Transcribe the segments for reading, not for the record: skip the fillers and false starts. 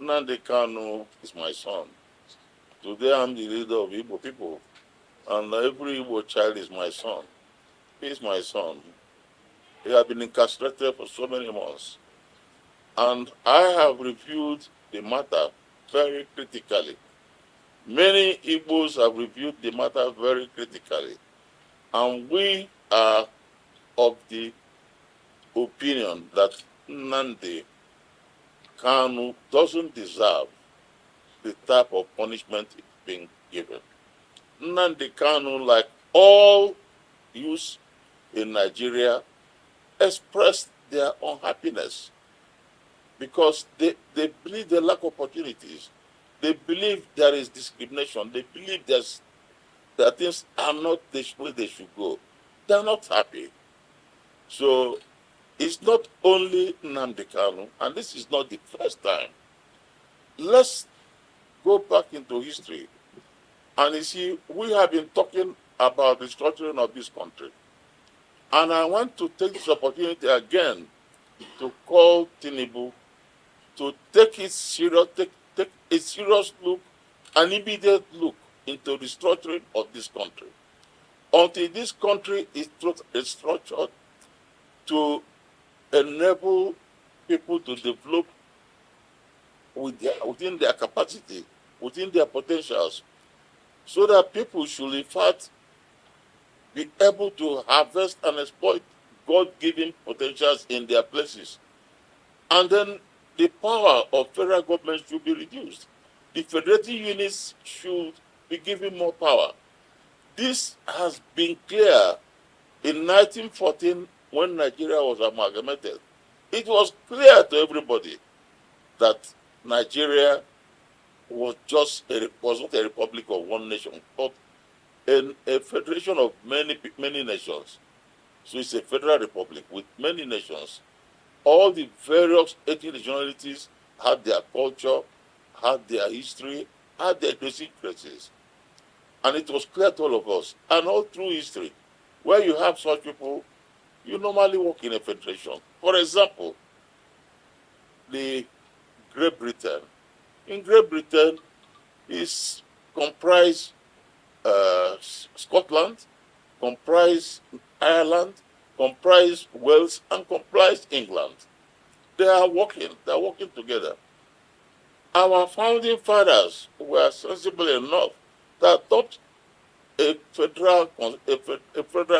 NNAMDI KANU is my son. Today I'm the leader of Igbo people, and every Igbo child is my son. He is my son. He has been incarcerated for so many months. And I have reviewed the matter very critically. Many Igbos have reviewed the matter very critically. And we are of the opinion that NNAMDI KANU doesn't deserve the type of punishment being given. NNAMDI KANU, like all youths in Nigeria, expressed their unhappiness because they believe they lack opportunities. They believe there is discrimination. They believe that things are not the way they should go. They're not happy. So it's not only NNAMDI KANU, and this is not the first time. Let's go back into history. And you see, we have been talking about the restructuring of this country. And I want to take this opportunity again to call Tinubu to take a serious look, an immediate look into the restructuring of this country. Until this country is structured to enable people to develop within their capacity, within their potentials, so that people should in fact be able to harvest and exploit God-given potentials in their places. And then the power of federal government should be reduced. The federative units should be given more power. This has been clear in 1914 when Nigeria was amalgamated. It was clear to everybody that Nigeria was not a republic of one nation, but a federation of many nations. So it's a federal republic with many nations. All the various ethnic nationalities had their culture, had their history, had their idiosyncrasies. And it was clear to all of us. And all through history, where you have such people, you normally work in a federation. For example, the Great Britain. In Great Britain, is comprised Scotland, comprised Ireland, comprised Wales, and comprised England. They are working together. Our founding fathers were sensible enough that adopt a federal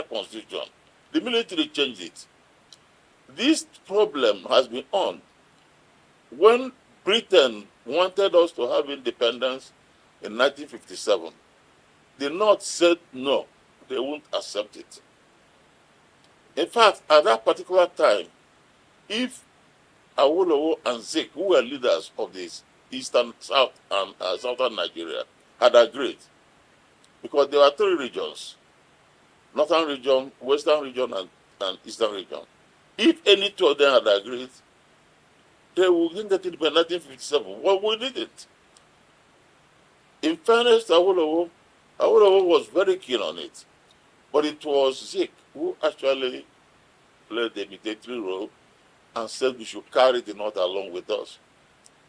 constitution. The military changed it. This problem has been on. When Britain wanted us to have independence in 1957, the North said no, they won't accept it. In fact, at that particular time, if Awolowo and Zik, who were leaders of this eastern, south, and southern Nigeria, had agreed, because there were three regions: northern region, western region, and eastern region. If any two of them had agreed, they would get it by 1957. Well, we didn't. In fairness to Awolowo was very keen on it. But it was Zik who actually played the mediatory role and said we should carry the North along with us.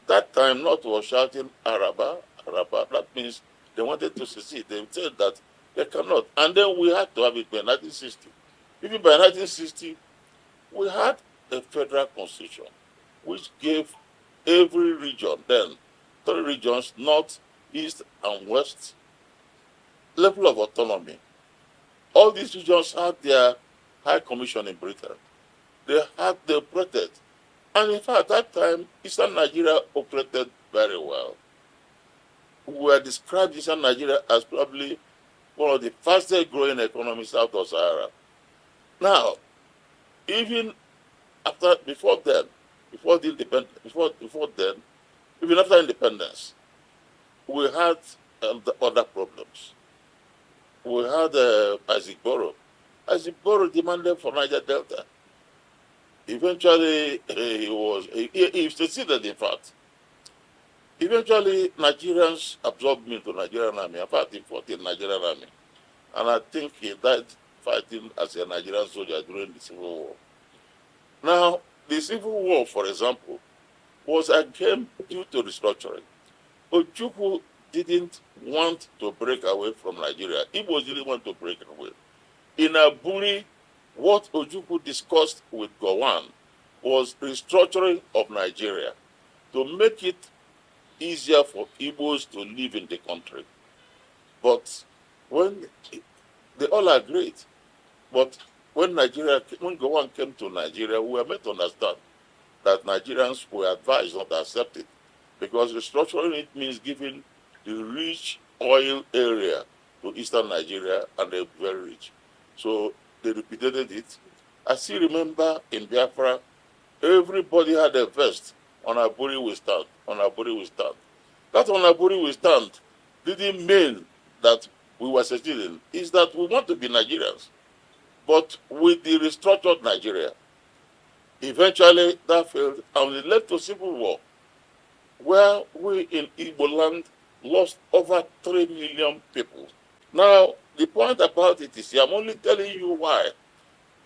That time, North was shouting, Araba, Araba. That means they wanted to secede. They said that they cannot. And then we had to have it by 1960. Even by 1960, we had a federal constitution which gave every region, then three regions, North, East, and West, level of autonomy. All these regions had their high commission in Britain. They operated. And in fact, at that time, Eastern Nigeria operated very well. We were described Eastern Nigeria as probably one of the fastest growing economies south of Sahara. Now, even before then, even after independence, we had other problems. We had IGBOS. IGBOS demanded for Niger Delta. Eventually, he succeeded, in fact. Eventually, Nigerians absorbed him into the Nigerian army. In fact, he fought in the Nigerian army. And I think he died fighting as a Nigerian soldier during the Civil War. Now, the Civil War, for example, was again due to restructuring. Ojukwu didn't want to break away from Nigeria. Igbos didn't want to break away. In Aburi, what Ojukwu discussed with Gowon was restructuring of Nigeria to make it easier for Igbos to live in the country. But when they all agreed, but when Gowon came to Nigeria, we were made to understand that Nigerians were advised not to accept it, because restructuring it means giving the rich oil area to eastern Nigeria, and they're very rich. So they repeated it. I still remember in Biafra, everybody had a vest, on Aburi we stand, on Aburi we stand. That on Aburi we stand didn't mean that we were succeeding. It's that we want to be Nigerians. But with the restructured Nigeria, eventually that failed, and it led to civil war, where we in Igbo land lost over 3 million people. Now, the point about it is, I'm only telling you why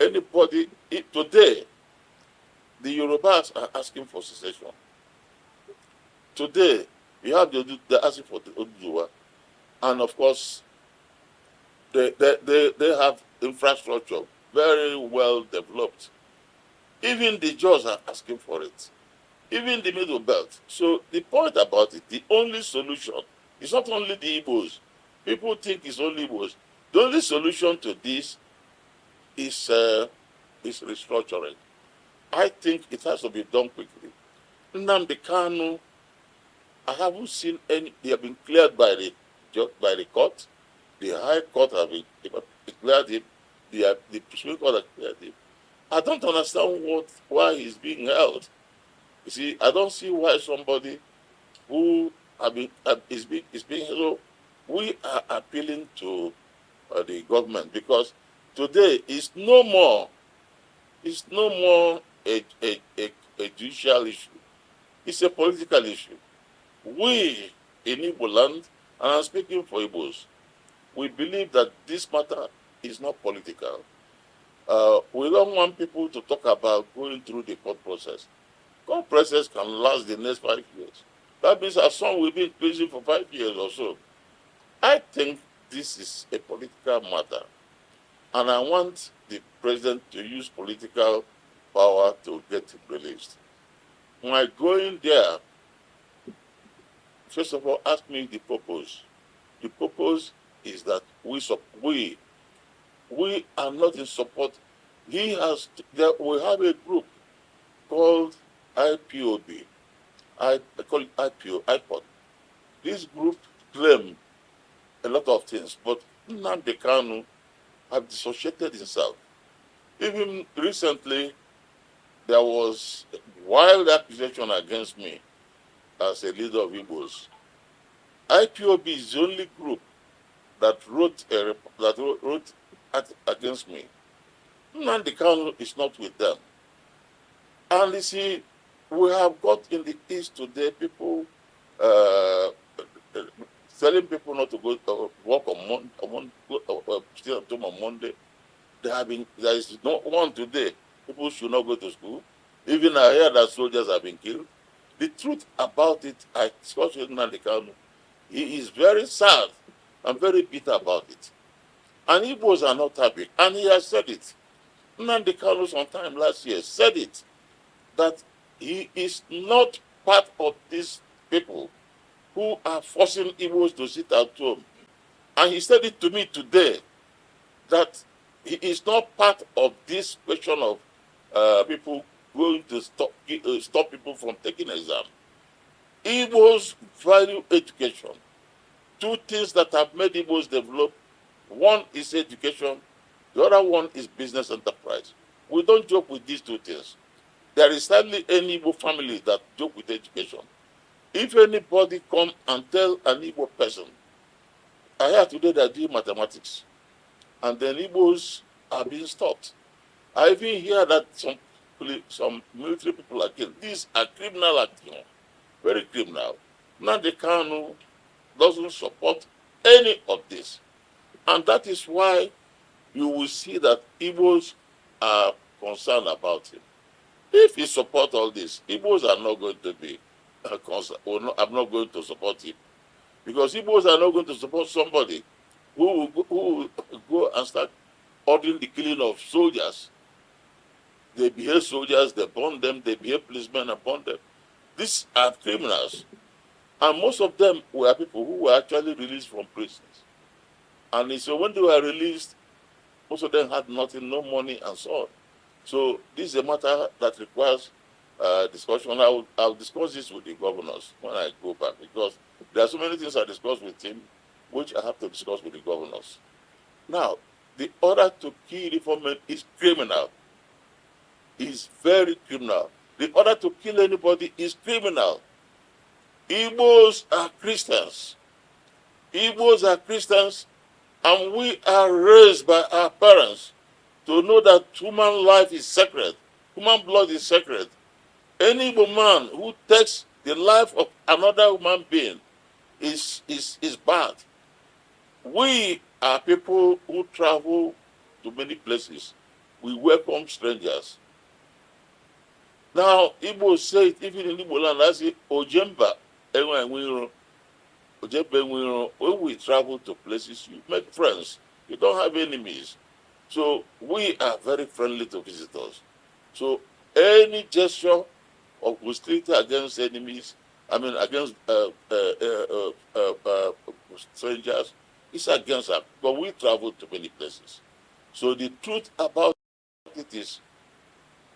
anybody, today, the Yorubas are asking for secession. Today, you have they're asking for the Oduduwa, and of course, they have infrastructure very well developed. Even the Jaws are asking for it. Even the Middle Belt. So the point about it, the only solution is not only the Igbos. People think it's only Igbos. The only solution to this is restructuring. I think it has to be done quickly. NNAMDI KANU, I haven't seen any. They have been cleared by the court. The High Court have been declared him. The Supreme Court has cleared him. I don't understand why he's being held. You see, I don't see why somebody who is being held. So we are appealing to the government, because today it's no more a judicial issue. It's a political issue. We in Igbo land, and I'm speaking for Igbos, we believe that this matter is not political. We don't want people to talk about going through the court process. Court process can last the next 5 years. That means our son will be in prison for 5 years or so. I think this is a political matter, and I want the president to use political power to get him released. When I go in there, first of all, ask me the purpose. The purpose is that we are not in support. We have a group called IPOB. I call it iPod. This group claim a lot of things, but NNAMDI KANU have dissociated himself. Even recently, there was wild accusation against me as a leader of Igbos. IPOB is the only group that wrote against me. NNAMDI KANU is not with them. And you see, we have got in the East today people telling people not to go work still at home on Monday. There is no one today. People should not go to school. Even I hear that soldiers have been killed. The truth about it, I discussed with NNAMDI KANU. He is very sad and very bitter about it. And Igbos are not happy. And he has said it. NNAMDI KANU sometime last year said it, that he is not part of these people who are forcing Igbos to sit at home. And he said it to me today, that he is not part of this question of people going to stop people from taking exam. Igbos value education. Two things that have made Igbos develop. One is education. The other one is business enterprise. We don't joke with these two things. There is hardly any Igbo family that joke with education. If anybody come and tell an Igbo person, I hear today that doing mathematics, and then Igbos are being stopped. I even hear that some military people are killed. These are criminal actions, very criminal. NNAMDI KANU doesn't support any of this. And that is why you will see that Igbos are concerned about him. If he support all this, Igbos are not going to be I'm not going to support him. Because Igbos are not going to support somebody who will go and start ordering the killing of soldiers. They behave soldiers, they burn them, they behave policemen and burn them. These are criminals. And most of them were people who were actually released from prisons. And so when they were released, most of them had nothing, no money, and so on. So this is a matter that requires discussion. I'll discuss this with the governors when I go back, because there are so many things I discuss with him, which I have to discuss with the governors. Now, the order to kill reform is criminal. Is very criminal. The order to kill anybody is criminal. Igbos are Christians. Igbos are Christians, and we are raised by our parents to know that human life is sacred. Human blood is sacred. Any man who takes the life of another human being is bad. We are people who travel to many places. We welcome strangers. Now, Igbo say it, even in Igbo land, I say, Ojemba, when we travel to places, you make friends. You don't have enemies. So we are very friendly to visitors. So any gesture of hostility against enemies, against strangers, is against us. But we travel to many places. So the truth about it is,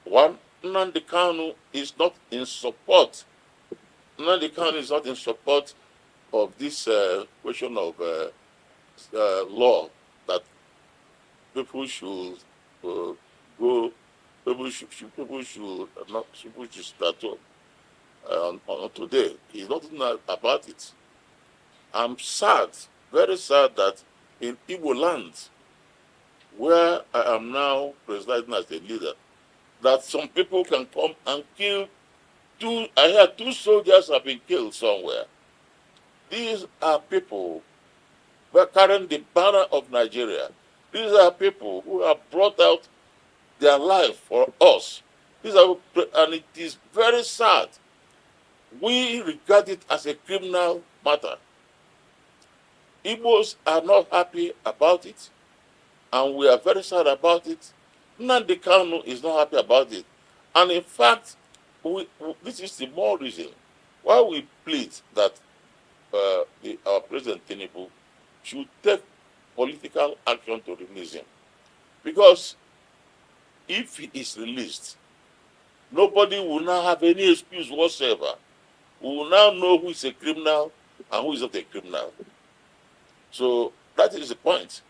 one, NNAMDI KANU is not in support. NNAMDI KANU is not in support of this question of law that people should go. People should start on today. He's not about it. I'm sad, very sad, that in Igbo land, where I am now presiding as a leader, that some people can come and kill I hear 2 soldiers have been killed somewhere. These are people who are carrying the banner of Nigeria. These are people who have brought out their life for us. And it is very sad. We regard it as a criminal matter. Igbos are not happy about it, and we are very sad about it. NNAMDI KANU is not happy about it. And in fact, this is the more reason why we plead that our President Tinubu should take political action to release him. Because if he is released, nobody will now have any excuse whatsoever. We will now know who is a criminal and who is not a criminal. So that is the point.